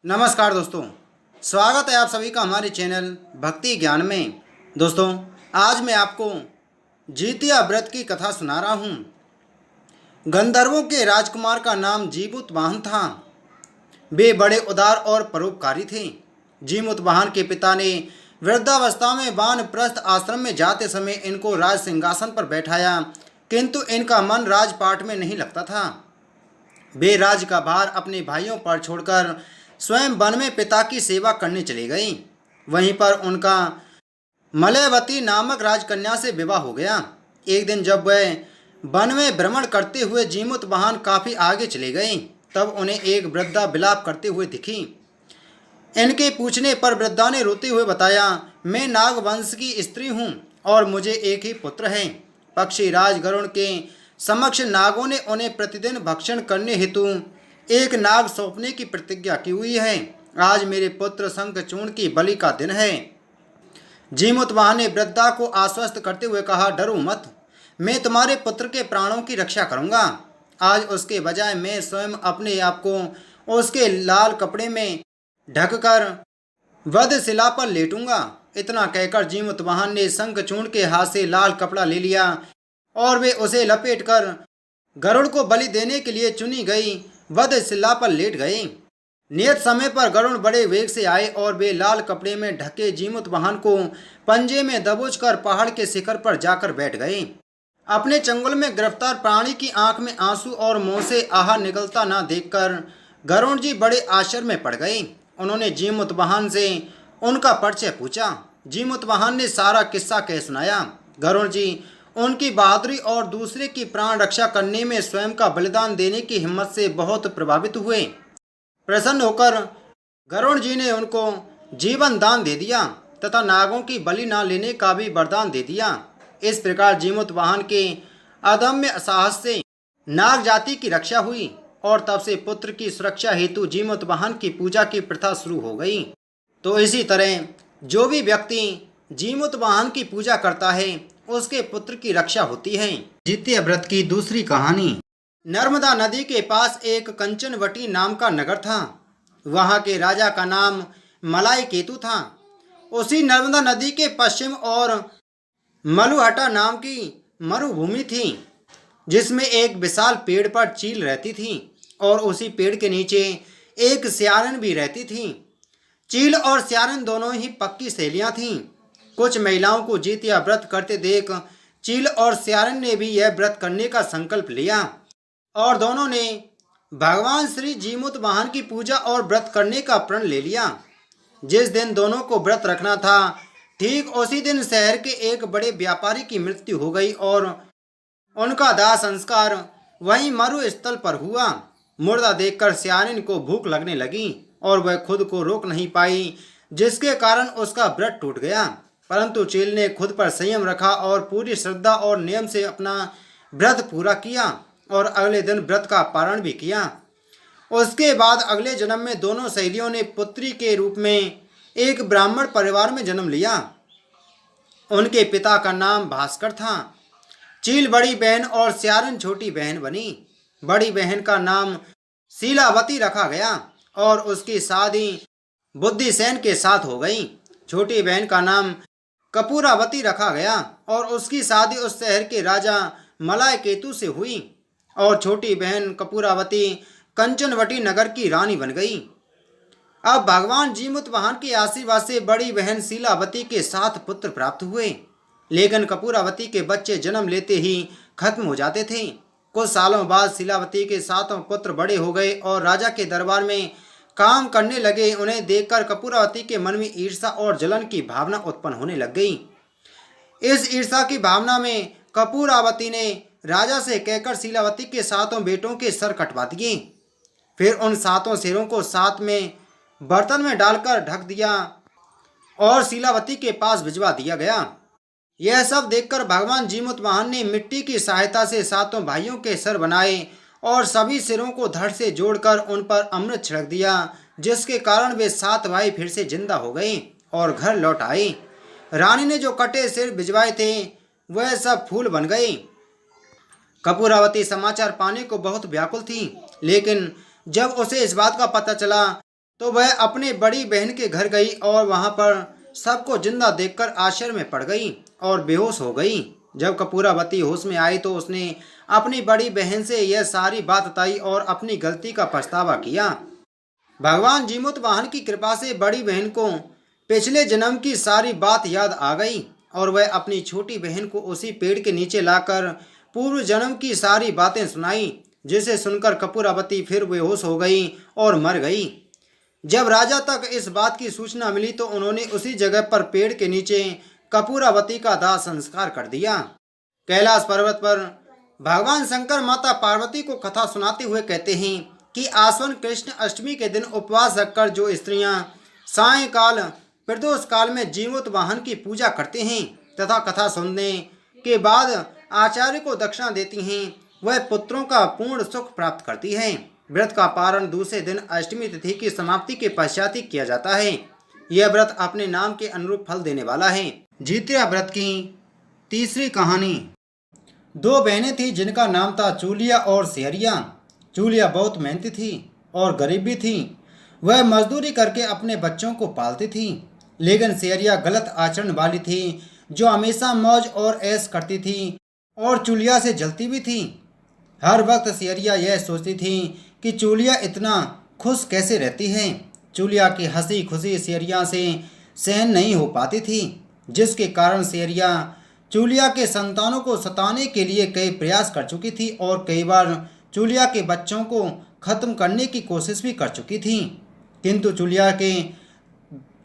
नमस्कार दोस्तों, स्वागत है आप सभी का हमारे चैनल भक्ति ज्ञान में। दोस्तों, आज मैं आपको जितिया व्रत की कथा सुना रहा हूँ। गंधर्वों के राजकुमार का नाम जीमूतवाहन था। वे बड़े उदार और परोपकारी थे। जीमूतवाहन के पिता ने वृद्धावस्था में वानप्रस्थ आश्रम में जाते समय इनको राज सिंहासन पर बैठाया, किंतु इनका मन राजपाट में नहीं लगता था। वे राज का भार अपने भाइयों पर छोड़कर स्वयं वन में पिता की सेवा करने चली गईं। वहीं पर उनका मलयवती नामक राजकन्या से विवाह हो गया। एक दिन जब वह वन में भ्रमण करते हुए जीमूतवाहन काफ़ी आगे चले गए, तब उन्हें एक वृद्धा विलाप करते हुए दिखी। इनके पूछने पर वृद्धा ने रोते हुए बताया, मैं नागवंश की स्त्री हूँ और मुझे एक ही पुत्र है। पक्षी राज गरुड़ के समक्ष नागों ने उन्हें प्रतिदिन भक्षण करने हेतु एक नाग सौंपने की प्रतिज्ञा की हुई है। आज मेरे पुत्र शंखचूर्ण की बलि का दिन है। जीमूतवाहन ने वृद्धा को आश्वस्त करते हुए कहा, डरो मत, मैं तुम्हारे पुत्र के प्राणों की रक्षा करूंगा। आज उसके बजाय मैं स्वयं अपने आप को उसके लाल कपड़े में ढककर वधशिला पर लेटूंगा। इतना कहकर जीमूतवाहन ने शंखचूर्ण के हाथ से लाल कपड़ा ले लिया और वे उसे लपेटकर गरुड़ को बलि देने के लिए चुनी गई वधशिला पर लेट गए। नियत समय पर गरुड़ बड़े वेग से आए और वे लाल कपड़े में ढके जीमूतवाहन को पंजे में दबोचकर पहाड़ के शिखर पर जाकर बैठ गए। अपने चंगुल में गिरफ्तार प्राणी की आंख में आंसू और मुंह से आहार निकलता न देखकर गरुड़ जी बड़े आश्चर्य में पड़ गए। उन्होंने जीमूतवाहन से उनका परिचय पूछा। जीमूतवाहन ने सारा किस्सा कह सुनाया। गरुड़ जी उनकी बहादुरी और दूसरे की प्राण रक्षा करने में स्वयं का बलिदान देने की हिम्मत से बहुत प्रभावित हुए। प्रसन्न होकर गरुड़ जी ने उनको जीवन दान दे दिया तथा नागों की बलि न लेने का भी वरदान दे दिया। इस प्रकार जीमूतवाहन के अदम्य साहस से नाग जाति की रक्षा हुई और तब से पुत्र की सुरक्षा हेतु जीमूतवाहन की पूजा की प्रथा शुरू हो गई। तो इसी तरह जो भी व्यक्ति जीमूतवाहन की पूजा करता है उसके पुत्र की रक्षा होती है। जितिया व्रत की दूसरी कहानी। नर्मदा नदी के पास एक कंचनवटी नाम का नगर था। वहाँ के राजा का नाम मलाई केतु था। उसी नर्मदा नदी के पश्चिम और मलुहटा नाम की मरुभूमि थी, जिसमें एक विशाल पेड़ पर चील रहती थी और उसी पेड़ के नीचे एक स्यारन भी रहती थी। चील और स्यारन दोनों ही पक्की सहेलियां थीं। कुछ महिलाओं को जितिया व्रत करते देख चील और स्यारन ने भी यह व्रत करने का संकल्प लिया और दोनों ने भगवान श्री जीमूतवाहन की पूजा और व्रत करने का प्रण ले लिया। जिस दिन दोनों को व्रत रखना था, ठीक उसी दिन शहर के एक बड़े व्यापारी की मृत्यु हो गई और उनका दाह संस्कार वहीं मरुस्थल पर हुआ। मुर्दा देखकर स्यारन को भूख लगने लगी और वह खुद को रोक नहीं पाई, जिसके कारण उसका व्रत टूट गया। परंतु चील ने खुद पर संयम रखा और पूरी श्रद्धा और नियम से अपना व्रत पूरा किया और अगले दिन व्रत का पारण भी किया। उसके बाद अगले जन्म में दोनों सहेलियों ने पुत्री के रूप में एक ब्राह्मण परिवार में जन्म लिया। उनके पिता का नाम भास्कर था। चील बड़ी बहन और स्यारन छोटी बहन बनी। बड़ी बहन का नाम शीलावती रखा गया और उसकी शादी बुद्धिसेन के साथ हो गई। छोटी बहन का नाम कपूरावती रखा गया और उसकी शादी उस शहर के राजा मलय केतु से हुई और छोटी बहन कपूरावती कंचनवटी नगर की रानी बन गई। अब भगवान जीमूतवाहन के आशीर्वाद से बड़ी बहन शीलावती के 7 पुत्र प्राप्त हुए, लेकिन कपूरावती के बच्चे जन्म लेते ही खत्म हो जाते थे। कुछ सालों बाद शीलावती के 7 पुत्र बड़े हो गए और राजा के दरबार में काम करने लगे। उन्हें देखकर कपूरावती के मन में ईर्ष्या और जलन की भावना उत्पन्न होने लग गई। इस ईर्ष्या की भावना में कपूरावती ने राजा से कहकर शीलावती के 7 बेटों के सर कटवा दिए। फिर उन 7 सिरों को साथ में बर्तन में डालकर ढक दिया और शीलावती के पास भिजवा दिया गया। यह सब देखकर भगवान जीमूतवाहन ने मिट्टी की सहायता से 7 भाइयों के सर बनाए और सभी सिरों को धड़ से जोड़कर उन पर अमृत छिड़क दिया, जिसके कारण वे 7 भाई फिर से जिंदा हो गए और घर लौट आए। रानी ने जो कटे सिर भिजवाए थे वह सब फूल बन गए। कपूरावती समाचार पाने को बहुत व्याकुल थी, लेकिन जब उसे इस बात का पता चला तो वह अपनी बड़ी बहन के घर गई और वहां पर सबको जिंदा देखकर आश्चर्य में पड़ गई और बेहोश हो गई। जब कपूरावती होश में आई तो उसने अपनी बड़ी बहन से यह सारी बात बताई और अपनी गलती का पछतावा किया। भगवान जीमूत वाहन की कृपा से बड़ी बहन को पिछले जन्म की सारी बात याद आ गई और वह अपनी छोटी बहन को उसी पेड़ के नीचे लाकर पूर्व जन्म की सारी बातें सुनाई, जिसे सुनकर कपूरावती फिर बेहोश हो गई और मर गई। जब राजा तक इस बात की सूचना मिली तो उन्होंने उसी जगह पर पेड़ के नीचे कपूरावती का दाह संस्कार कर दिया। कैलाश पर्वत पर भगवान शंकर माता पार्वती को कथा सुनाते हुए कहते हैं कि आश्विन कृष्ण अष्टमी के दिन उपवास रखकर जो स्त्रियां सायंकाल प्रदोष काल में जीमूत वाहन की पूजा करते हैं तथा कथा सुनने के बाद आचार्य को दक्षिणा देती हैं, वह पुत्रों का पूर्ण सुख प्राप्त करती हैं। व्रत का पारण दूसरे दिन अष्टमी तिथि की समाप्ति के पश्चात ही किया जाता है। यह व्रत अपने नाम के अनुरूप फल देने वाला है। जितिया व्रत की तीसरी कहानी। दो बहनें थीं जिनका नाम था चूलिया और सिहरिया। चूलिया बहुत मेहनती थी और गरीब भी थी। वह मजदूरी करके अपने बच्चों को पालती थी, लेकिन सिहरिया गलत आचरण वाली थी, जो हमेशा मौज और ऐश करती थी और चूलिया से जलती भी थी। हर वक्त सिहरिया यह सोचती थी कि चूलिया इतना खुश कैसे रहती है। चूलिया की हंसी खुशी सिहरिया से सहन नहीं हो पाती थी, जिसके कारण सिहरिया चूलिया के संतानों को सताने के लिए कई प्रयास कर चुकी थी और कई बार चूलिया के बच्चों को खत्म करने की कोशिश भी कर चुकी थी। किंतु चूलिया के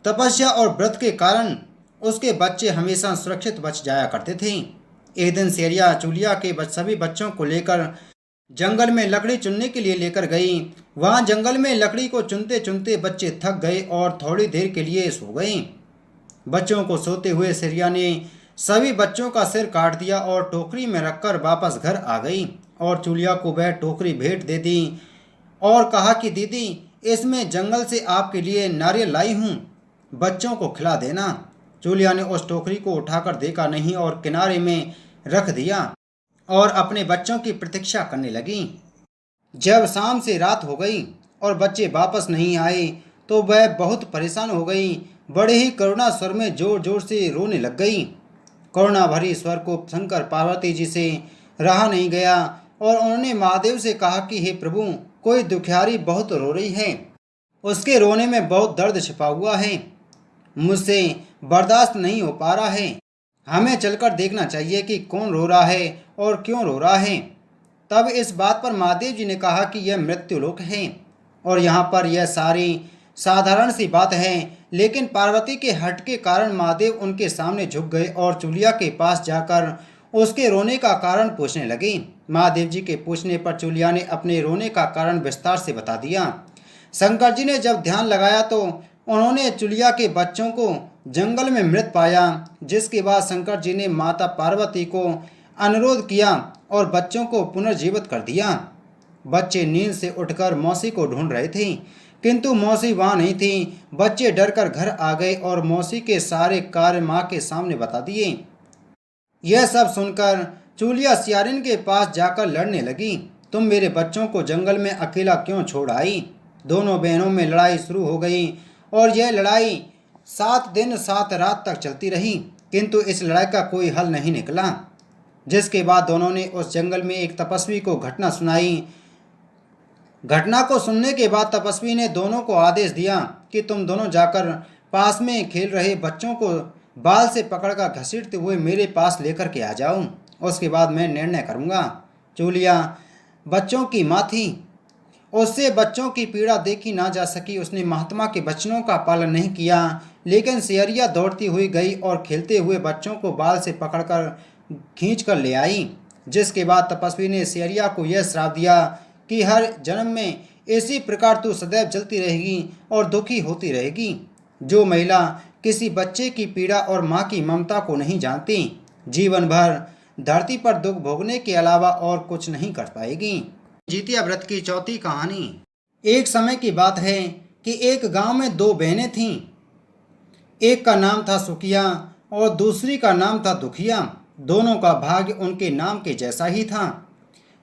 तपस्या और व्रत के कारण उसके बच्चे हमेशा सुरक्षित बच जाया करते थे। एक दिन सिहरिया चूलिया के सभी बच्चों को लेकर जंगल में लकड़ी चुनने के लिए लेकर गई। वहां जंगल में लकड़ी को चुनते चुनते बच्चे थक गए और थोड़ी देर के लिए सो गए। बच्चों को सोते हुए सिहरिया ने सभी बच्चों का सिर काट दिया और टोकरी में रखकर वापस घर आ गई और चूलिया को वह टोकरी भेंट दे दी और कहा कि दीदी, इसमें जंगल से आपके लिए नारियल लाई हूँ, बच्चों को खिला देना। चूलिया ने उस टोकरी को उठाकर देखा नहीं और किनारे में रख दिया और अपने बच्चों की प्रतीक्षा करने लगी। जब शाम से रात हो गई और बच्चे वापस नहीं आए तो वह बहुत परेशान हो गई। बड़े ही करुणा स्वर में जोर जोर से रोने लग गई। करुणा भरी स्वर को शंकर पार्वती जी से रहा नहीं गया और उन्होंने महादेव से कहा कि हे प्रभु, कोई दुखियारी बहुत रो रही है, उसके रोने में बहुत दर्द छिपा हुआ है, मुझसे बर्दाश्त नहीं हो पा रहा है, हमें चलकर देखना चाहिए कि कौन रो रहा है और क्यों रो रहा है। तब इस बात पर महादेव जी ने कहा कि यह मृत्युलोक है और यहाँ पर यह सारी साधारण सी बात है, लेकिन पार्वती के हट के कारण महादेव उनके सामने झुक गए और चूलिया के पास जाकर उसके रोने का कारण पूछने लगी। महादेव जी के पूछने पर चूलिया ने अपने रोने का कारण विस्तार से बता दिया। शंकर जी ने जब ध्यान लगाया तो उन्होंने चूलिया के बच्चों को जंगल में मृत पाया, जिसके बाद शंकर जी ने माता पार्वती को अनुरोध किया और बच्चों को पुनर्जीवित कर दिया। बच्चे नींद से उठकर मौसी को ढूंढ रहे थे, किंतु मौसी वहाँ नहीं थी। बच्चे डरकर घर आ गए और मौसी के सारे कार्य माँ के सामने बता दिए। यह सब सुनकर चूलिया सियारिन के पास जाकर लड़ने लगी। तुम मेरे बच्चों को जंगल में अकेला क्यों छोड़ आई? दोनों बहनों में लड़ाई शुरू हो गई और यह लड़ाई 7 दिन 7 रात तक चलती रही, किंतु इस लड़ाई का कोई हल नहीं निकला। जिसके बाद दोनों ने उस जंगल में एक तपस्वी को घटना सुनाई। घटना को सुनने के बाद तपस्वी ने दोनों को आदेश दिया कि तुम दोनों जाकर पास में खेल रहे बच्चों को बाल से पकड़कर घसीटते हुए मेरे पास लेकर के आ जाओ, उसके बाद मैं निर्णय करूँगा। चूलिया बच्चों की माँ थी, उससे बच्चों की पीड़ा देखी ना जा सकी। उसने महात्मा के वचनों का पालन नहीं किया, लेकिन सिहरिया दौड़ती हुई गई और खेलते हुए बच्चों को बाल से पकड़कर खींच कर ले आई। जिसके बाद तपस्वी ने सिहरिया को यह श्राप दिया कि हर जन्म में इसी प्रकार तू सदैव जलती रहेगी और दुखी होती रहेगी। जो महिला किसी बच्चे की पीड़ा और माँ की ममता को नहीं जानती, जीवन भर धरती पर दुख भोगने के अलावा और कुछ नहीं कर पाएगी। जितिया व्रत की चौथी कहानी। एक समय की बात है कि एक गांव में 2 बहनें थीं। एक का नाम था सुखिया और दूसरी का नाम था दुखिया। दोनों का भाग्य उनके नाम के जैसा ही था।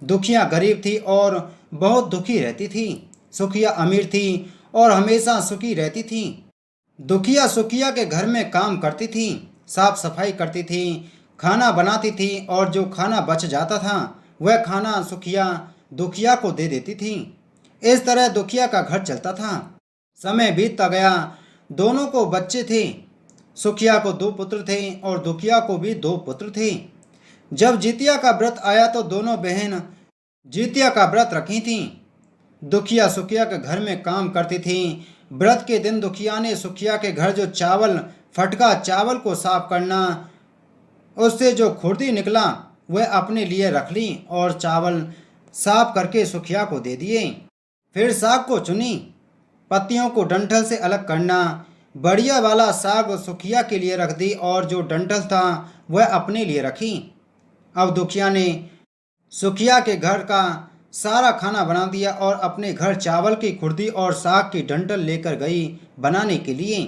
दुखिया गरीब थी और बहुत दुखी रहती थी। सुखिया अमीर थी और हमेशा सुखी रहती थी। दुखिया सुखिया के घर में काम करती थी, साफ सफाई करती थी, खाना बनाती थी और जो खाना बच जाता था वह खाना सुखिया दुखिया को दे देती थी। इस तरह दुखिया का घर चलता था। समय बीतता गया, दोनों को बच्चे थे। सुखिया को 2 पुत्र थे और दुखिया को भी 2 पुत्र थे। जब जितिया का व्रत आया तो दोनों बहन जितिया का व्रत रखी थीं। दुखिया सुखिया के घर में काम करती थी। व्रत के दिन दुखिया ने सुखिया के घर जो चावल फटका चावल को साफ करना, उससे जो खुर्दी निकला वह अपने लिए रख ली और चावल साफ करके सुखिया को दे दिए। फिर साग को चुनी, पत्तियों को डंठल से अलग करना, बढ़िया वाला साग सुखिया के लिए रख दी और जो डंठल था वह अपने लिए रखी। अब दुखिया ने सुखिया के घर का सारा खाना बना दिया और अपने घर चावल की खुर्दी और साग की डंठल लेकर गई बनाने के लिए।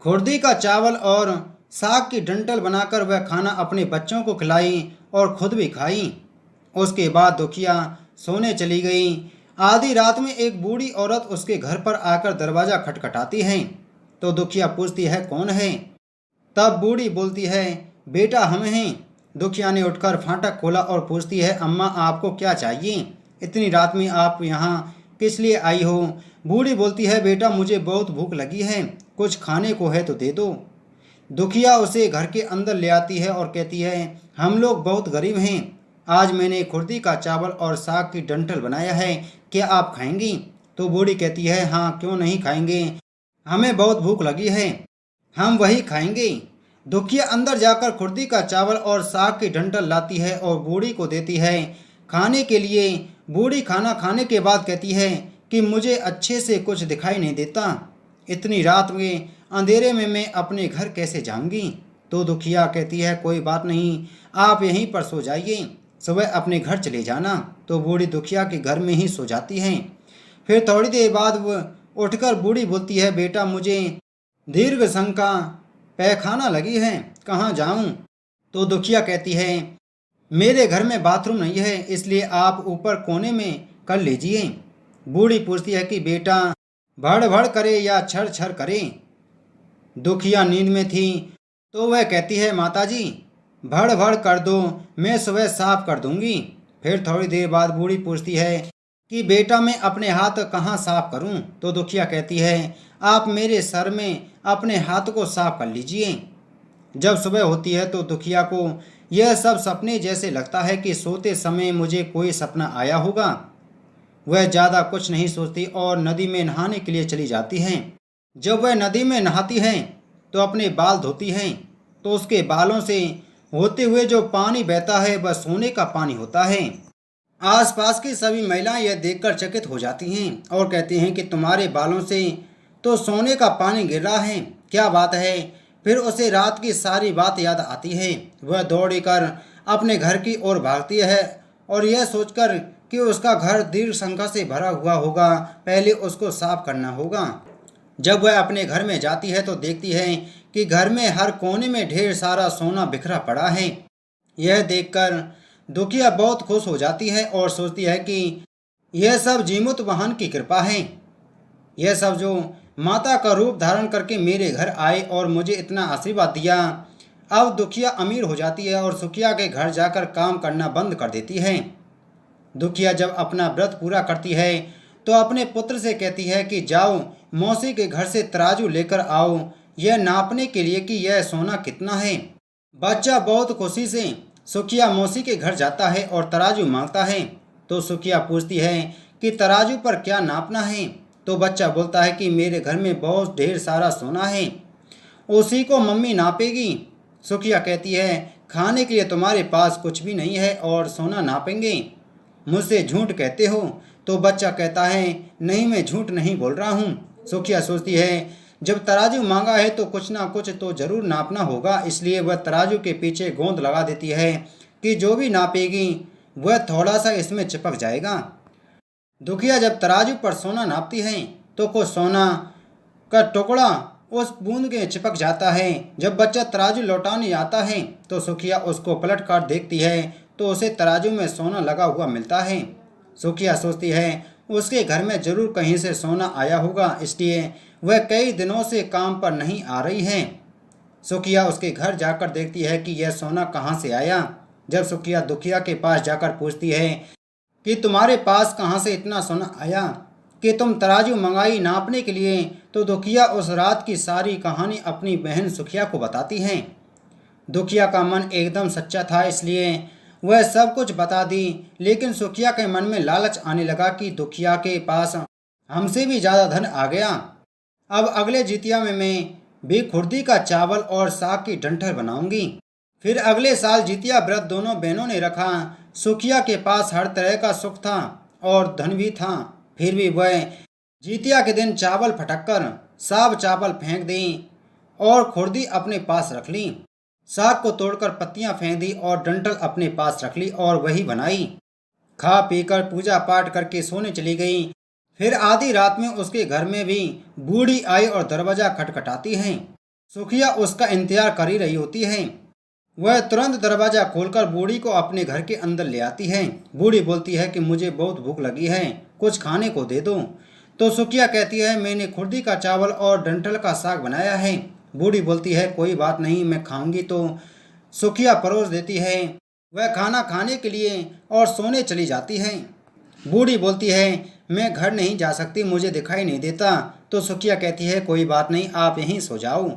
खुर्दी का चावल और साग की डंठल बनाकर वह खाना अपने बच्चों को खिलाई और खुद भी खाई। उसके बाद दुखिया सोने चली गई। आधी रात में एक बूढ़ी औरत उसके घर पर आकर दरवाज़ा खटखटाती है तो दुखिया पूछती है कौन है। तब बूढ़ी बोलती है बेटा हम हैं। दुखिया ने उठकर फाटक खोला और पूछती है अम्मा आपको क्या चाहिए, इतनी रात में आप यहाँ किस लिए आई हो। बूढ़ी बोलती है बेटा मुझे बहुत भूख लगी है, कुछ खाने को है तो दे दो। दुखिया उसे घर के अंदर ले आती है और कहती है हम लोग बहुत गरीब हैं, आज मैंने खुर्दी का चावल और साग की डंठल बनाया है, क्या आप खाएंगी। तो बूढ़ी कहती है हाँ क्यों नहीं खाएंगे, हमें बहुत भूख लगी है, हम वही खाएंगे। दुखिया अंदर जाकर खुर्दी का चावल और साग की डंठल लाती है और बूढ़ी को देती है खाने के लिए। बूढ़ी खाना खाने के बाद कहती है कि मुझे अच्छे से कुछ दिखाई नहीं देता, इतनी रात में अंधेरे में मैं अपने घर कैसे जाऊंगी। तो दुखिया कहती है कोई बात नहीं, आप यहीं पर सो जाइए, सुबह अपने घर चले जाना। तो बूढ़ी दुखिया के घर में ही सो जाती हैं। फिर थोड़ी देर बाद वह उठकर बूढ़ी बोलती है बेटा मुझे दीर्घ शंका पैखाना लगी है, कहाँ जाऊं। तो दुखिया कहती है मेरे घर में बाथरूम नहीं है, इसलिए आप ऊपर कोने में कर लीजिए। बूढ़ी पूछती है कि बेटा भड़ भड़ करे या छर छर करे। दुखिया नींद में थी तो वह कहती है माताजी भड़ भड़ कर दो, मैं सुबह साफ कर दूंगी। फिर थोड़ी देर बाद बूढ़ी पूछती है कि बेटा मैं अपने हाथ कहाँ साफ करूं। तो दुखिया कहती है आप मेरे सर में अपने हाथ को साफ कर लीजिए। जब सुबह होती है तो दुखिया को यह सब सपने जैसे लगता है कि सोते समय मुझे कोई सपना आया होगा। वह ज़्यादा कुछ नहीं सोचती और नदी में नहाने के लिए चली जाती हैं। जब वह नदी में नहाती हैं तो अपने बाल धोती हैं तो उसके बालों से होते हुए जो पानी बहता है वह सोने का पानी होता है। आसपास की सभी महिलाएं यह देखकर चकित हो जाती हैं और कहती हैं कि तुम्हारे बालों से तो सोने का पानी गिर रहा है, क्या बात है। फिर उसे रात की सारी बात याद आती है। वह दौड़ कर अपने घर की ओर भागती है और यह सोचकर कि उसका घर दीर्घ शंका से भरा हुआ होगा, पहले उसको साफ करना होगा। जब वह अपने घर में जाती है तो देखती है कि घर में हर कोने में ढेर सारा सोना बिखरा पड़ा है। यह देखकर दुखिया बहुत खुश हो जाती है और सोचती है कि यह सब जीमुत वाहन की कृपा है। यह सब जो माता का रूप धारण करके मेरे घर आए और मुझे इतना आशीर्वाद दिया। अब दुखिया अमीर हो जाती है और सुखिया के घर जाकर काम करना बंद कर देती है। दुखिया जब अपना व्रत पूरा करती है तो अपने पुत्र से कहती है कि जाओ मौसी के घर से तराजू लेकर आओ, यह नापने के लिए कि यह सोना कितना है। बच्चा बहुत खुशी से सुखिया मौसी के घर जाता है और तराजू मांगता है। तो सुखिया पूछती है कि तराजू पर क्या नापना है। तो बच्चा बोलता है कि मेरे घर में बहुत ढेर सारा सोना है, उसी को मम्मी नापेगी। सुखिया कहती है खाने के लिए तुम्हारे पास कुछ भी नहीं है और सोना नापेंगे, मुझसे झूठ कहते हो। तो बच्चा कहता है नहीं मैं झूठ नहीं बोल रहा हूँ। सुखिया सोचती है जब तराजू मांगा है तो कुछ ना कुछ तो जरूर नापना होगा, इसलिए वह तराजू के पीछे गोंद लगा देती है कि जो भी नापेगी वह थोड़ा सा इसमें चिपक जाएगा। दुखिया जब तराजू पर सोना नापती है तो कुछ सोना का टुकड़ा उस बूंद के चिपक जाता है। जब बच्चा तराजू लौटाने आता है तो सुखिया उसको पलट कर देखती है तो उसे तराजू में सोना लगा हुआ मिलता है। सुखिया सोचती है उसके घर में जरूर कहीं से सोना आया होगा, इसलिए वह कई दिनों से काम पर नहीं आ रही है। सुखिया उसके घर जाकर देखती है कि यह सोना कहाँ से आया। जब सुखिया दुखिया के पास जाकर पूछती है कि तुम्हारे पास कहाँ से इतना सोना आया कि तुम तराजू मंगाई नापने के लिए, तो दुखिया उस रात की सारी कहानी अपनी बहन सुखिया को बताती है। दुखिया का मन एकदम सच्चा था, इसलिए वह सब कुछ बता दी। लेकिन सुखिया के मन में लालच आने लगा कि दुखिया के पास हमसे भी ज़्यादा धन आ गया। अब अगले जितिया में मैं भी खुर्दी का चावल और साग की डंठल बनाऊंगी। फिर अगले साल जितिया व्रत दोनों बहनों ने रखा। सुखिया के पास हर तरह का सुख था और धन भी था, फिर भी वह जितिया के दिन चावल फटककर सब चावल फेंक दी और खुर्दी अपने पास रख ली। साग को तोड़कर पत्तियां फेंक दी और डंठल अपने पास रख ली और वही बनाई। खा पीकर पूजा पाठ करके सोने चली गई। फिर आधी रात में उसके घर में भी बूढ़ी आई और दरवाजा खटखटाती है। सुखिया उसका इंतजार कर ही रही होती है। वह तुरंत दरवाजा खोलकर बूढ़ी को अपने घर के अंदर ले आती है। बूढ़ी बोलती है कि मुझे बहुत भूख लगी है, कुछ खाने को दे दो। तो सुखिया कहती है मैंने खुर्दी का चावल और डंठल का साग बनाया है। बूढ़ी बोलती है कोई बात नहीं, मैं खाऊंगी। तो सुखिया परोस देती है। वह खाना खाने के लिए और सोने चली जाती है। बूढ़ी बोलती है मैं घर नहीं जा सकती, मुझे दिखाई नहीं देता। तो सुखिया कहती है कोई बात नहीं, आप यहीं सो जाओ।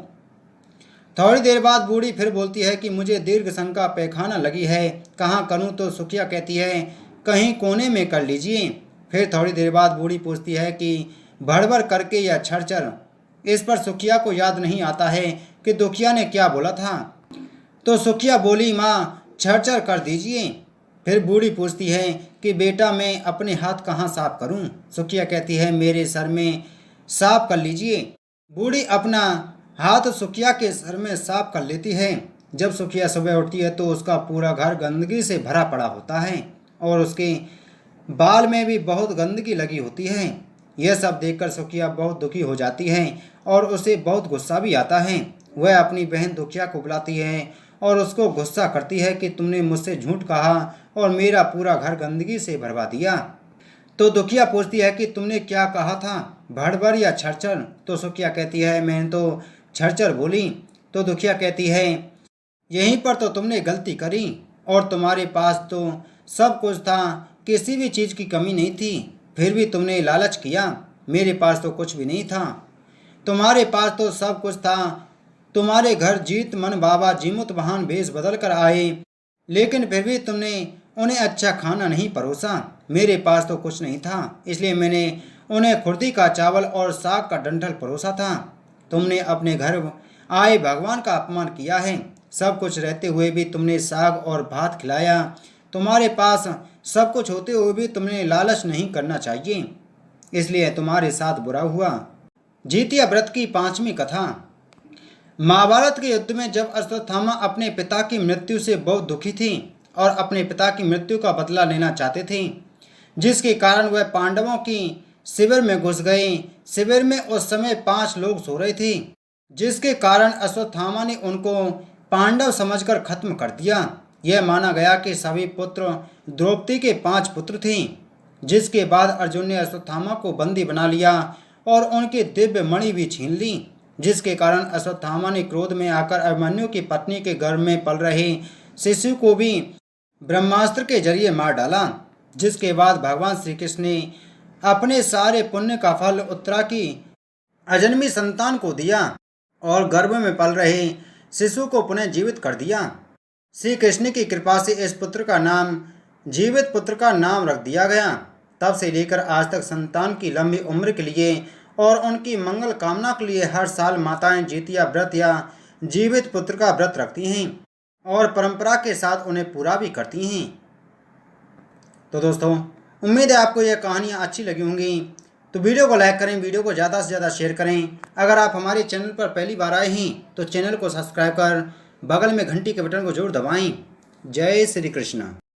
थोड़ी देर बाद बूढ़ी फिर बोलती है कि मुझे दीर्घ संग का पैखाना लगी है, कहाँ करूँ। तो सुखिया कहती है कहीं कोने में कर लीजिए। फिर थोड़ी देर बाद बूढ़ी पूछती है कि भड़बड़ करके या छरछर। इस पर सुखिया को याद नहीं आता है कि दुखिया ने क्या बोला था। तो सुखिया बोली माँ छरछर कर दीजिए। फिर बूढ़ी पूछती है कि बेटा मैं अपने हाथ कहाँ साफ करूँ। सुखिया कहती है मेरे सर में साफ कर लीजिए। बूढ़ी अपना हाथ सुखिया के सर में साफ कर लेती है। जब सुखिया सुबह उठती है तो उसका पूरा घर गंदगी से भरा पड़ा होता है और उसके बाल में भी बहुत गंदगी लगी होती है। यह सब देखकर सुखिया बहुत दुखी हो जाती है और उसे बहुत गुस्सा भी आता है। वह अपनी बहन दुखिया को बुलाती है और उसको गुस्सा करती है कि तुमने मुझसे झूठ कहा और मेरा पूरा घर गंदगी से भरवा दिया। तो दुखिया पूछती है कि तुमने क्या कहा था, भड़बड़ या छरछर। तो सुखिया कहती है मैंने तो छरछर बोली। तो दुखिया कहती है यहीं पर तो तुमने गलती करी और तुम्हारे पास तो सब कुछ था, किसी भी चीज़ की कमी नहीं थी, फिर भी तुमने लालच किया। मेरे पास तो कुछ भी नहीं था, तुम्हारे पास तो सब कुछ था। तुम्हारे घर जीत मन बाबा जीमुत बहान भेष बदल कर आए, लेकिन फिर भी तुमने उन्हें अच्छा खाना नहीं परोसा। मेरे पास तो कुछ नहीं था, इसलिए मैंने उन्हें खुर्दी का चावल और साग का डंठल परोसा था। तुमने अपने घर आए भगवान का अपमान किया है। सब कुछ रहते हुए भी तुमने साग और भात खिलाया। तुम्हारे पास सब कुछ होते हुए भी तुमने लालच नहीं करना चाहिए, इसलिए तुम्हारे साथ बुरा हुआ। जितिया व्रत की 5वीं कथा। महाभारत के युद्ध में जब अश्वत्थामा अपने पिता की मृत्यु से बहुत दुखी थी और अपने पिता की मृत्यु का बदला लेना चाहते थे, जिसके कारण वह पांडवों की शिविर में घुस गए। शिविर में उस समय 5 लोग सो रहे थे, जिसके कारण अश्वत्थामा ने उनको पांडव समझकर खत्म कर दिया। यह माना गया कि सभी पुत्र द्रौपदी के 5 पुत्र थे। जिसके बाद अर्जुन ने अश्वत्थामा को बंदी बना लिया और उनके दिव्य मणि भी छीन ली, जिसके कारण अश्वत्थामा ने क्रोध में आकर अभिमन्यु की पत्नी के गर्भ में पल रहे शिशु को भी ब्रह्मास्त्र के जरिए मार डाला। जिसके बाद भगवान श्री कृष्ण ने अपने सारे पुण्य का फल उत्तरा की अजन्मी संतान को दिया और गर्भ में पल रहे शिशु को पुनः जीवित कर दिया। श्री कृष्ण की कृपा से इस पुत्र का नाम जीवित पुत्र का नाम रख दिया गया। तब से लेकर आज तक संतान की लंबी उम्र के लिए और उनकी मंगल कामना के लिए हर साल माताएं जितिया व्रत या जीवित पुत्र का व्रत रखती हैं और परंपरा के साथ उन्हें पूरा भी करती हैं। तो दोस्तों, उम्मीद है आपको यह कहानियाँ अच्छी लगी होंगी। तो वीडियो को लाइक करें, वीडियो को ज़्यादा से ज़्यादा शेयर करें। अगर आप हमारे चैनल पर पहली बार आए हैं तो चैनल को सब्सक्राइब कर बगल में घंटी के बटन को जरूर दबाएं। जय श्री कृष्ण।